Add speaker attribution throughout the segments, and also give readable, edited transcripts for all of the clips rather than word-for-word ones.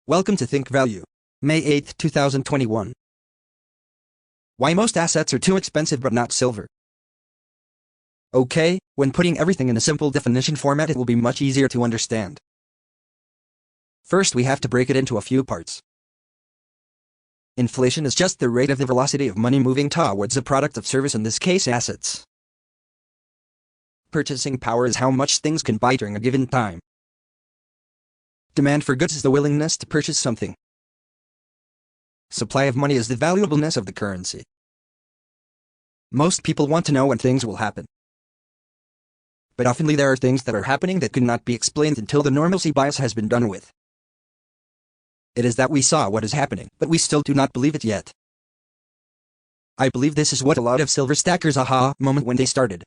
Speaker 1: Welcome to Think Value. May 8, 2021. Why most assets are too expensive but not silver. Okay, when putting everything in a simple definition format it will be much easier to understand. First we have to break it into a few parts. Inflation is just the rate of the velocity of money moving towards a product of service, in this case assets. Purchasing power is how much things can buy during a given time. Demand for goods is the willingness to purchase something. Supply of money is the valuableness of the currency. Most people want to know when things will happen. But oftenly there are things that are happening that could not be explained until the normalcy bias has been done with. It is that we saw what is happening, but we still do not believe it yet. I believe this is what a lot of silver stackers' aha moment when they started.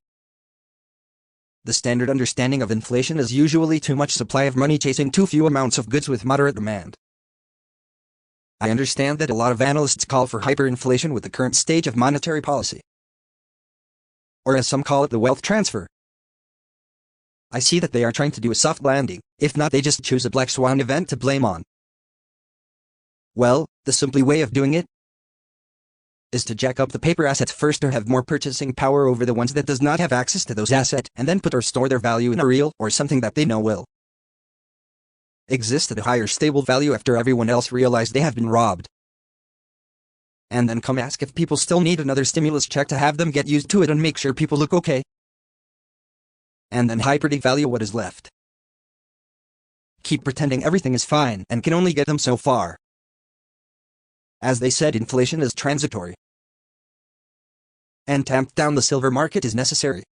Speaker 1: The standard understanding of inflation is usually too much supply of money chasing too few amounts of goods with moderate demand. I understand that a lot of analysts call for hyperinflation with the current stage of monetary policy. Or as some call it, the wealth transfer. I see that they are trying to do a soft landing, if not they just choose a black swan event to blame on. Well, the simple way of doing it is to jack up the paper assets first or have more purchasing power over the ones that does not have access to those assets, and then put or store their value in a real or something that they know will exist at a higher stable value after everyone else realized they have been robbed. And then come ask if people still need another stimulus check to have them get used to it and make sure people look okay. And then hyper-devalue what is left. Keep pretending everything is fine and can only get them so far. As they said, inflation is transitory. And tamp down the silver market is necessary.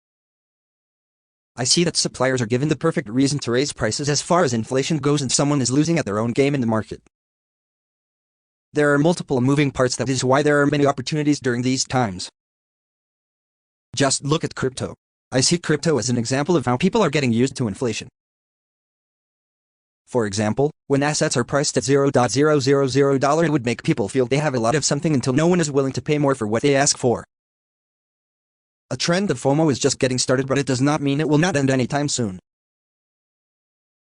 Speaker 1: I see that suppliers are given the perfect reason to raise prices as far as inflation goes, and someone is losing at their own game in the market. There are multiple moving parts, that is why there are many opportunities during these times. Just look at crypto. I see crypto as an example of how people are getting used to inflation. For example, when assets are priced at $0.000, it would make people feel they have a lot of something until no one is willing to pay more for what they ask for. A trend of FOMO is just getting started, but it does not mean it will not end anytime soon.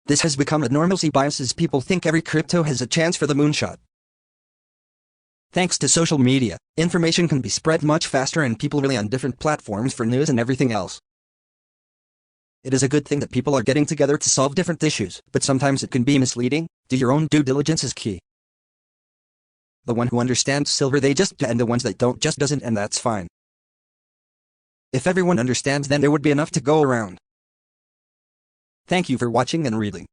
Speaker 1: This has become a normalcy bias, as people think every crypto has a chance for the moonshot. Thanks to social media, information can be spread much faster and people rely on different platforms for news and everything else. It is a good thing that people are getting together to solve different issues, but sometimes it can be misleading. Do your own due diligence is key. The one who understands silver, they just, and the ones that don't just doesn't, and that's fine. If everyone understands, then there would be enough to go around. Thank you for watching and reading.